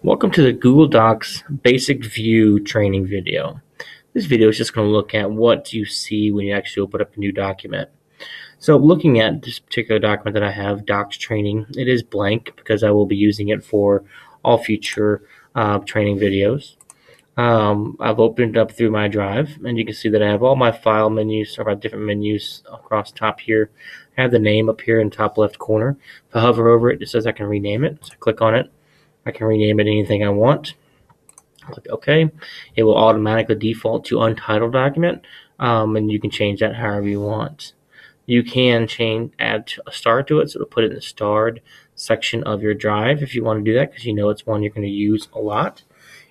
Welcome to the Google Docs Basic View training video. This video is just going to look at what you see when you actually open up a new document. So looking at this particular document that I have, Docs Training, it is blank because I will be using it for all future training videos. I've opened it up through my drive, and you can see that I have all my file menus, or my different menus across the top here. I have the name up here in the top left corner. If I hover over it, it says I can rename it. So I click on it. I can rename it anything I want. Click OK. It will automatically default to untitled document, and you can change that however you want. You can add a star to it, so it'll put it in the starred section of your drive if you want to do that, because you know it's one you're going to use a lot.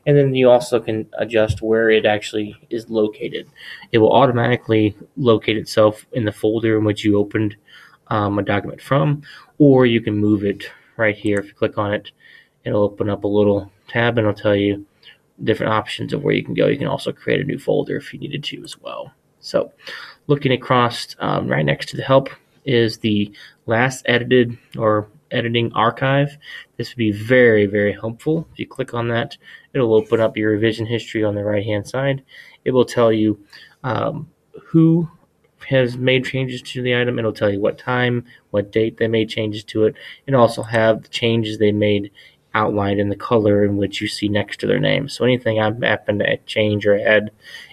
And then you also can adjust where it actually is located. It will automatically locate itself in the folder in which you opened a document from, or you can move it right here. If you click on it, it'll open up a little tab and it'll tell you different options of where you can go. You can also create a new folder if you needed to as well. So looking across right next to the help is the last edited or editing archive. This would be very, very helpful. If you click on that, it'll open up your revision history on the right hand side. It will tell you who has made changes to the item. It'll tell you what time, what date they made changes to it, and also have the changes they made outlined in the color in which you see next to their name. So anything I happen to change or add,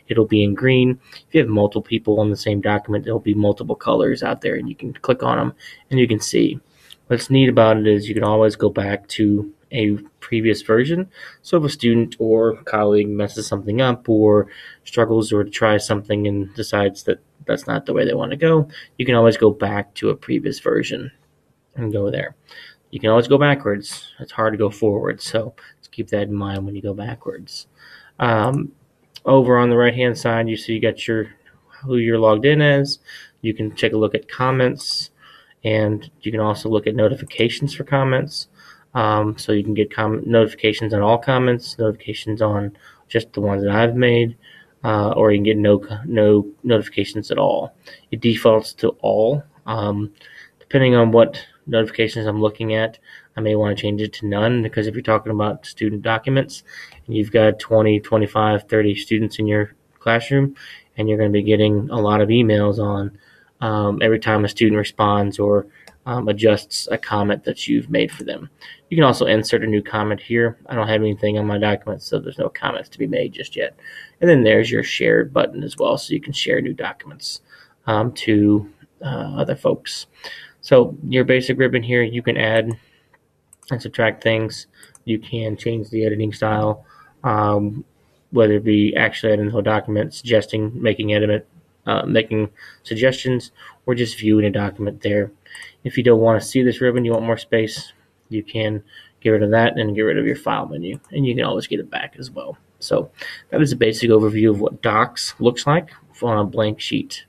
it'll be in green. If you have multiple people on the same document, there'll be multiple colors out there, and you can click on them and you can see. What's neat about it is you can always go back to a previous version. So if a student or colleague messes something up or struggles or tries something and decides that that's not the way they want to go, you can always go back to a previous version and go there. You can always go backwards. It's hard to go forward, so let's keep that in mind when you go backwards. Over on the right-hand side, you see you got who you're logged in as. You can take a look at comments, and you can also look at notifications for comments. So you can get notifications on all comments, notifications on just the ones that I've made, or you can get no notifications at all. It defaults to all. Depending on what notifications I'm looking at, I may want to change it to none, because if you're talking about student documents and you've got 20, 25, 30 students in your classroom, and you're going to be getting a lot of emails on every time a student responds or adjusts a comment that you've made for them. You can also insert a new comment here. I don't have anything on my document, so there's no comments to be made just yet. And then there's your shared button as well, so you can share new documents to other folks. So your basic ribbon here, you can add and subtract things. You can change the editing style, whether it be actually adding the whole document, suggesting, making suggestions, or just viewing a document there. If you don't want to see this ribbon, you want more space, you can get rid of that and get rid of your file menu, and you can always get it back as well. So that is a basic overview of what Docs looks like on a blank sheet.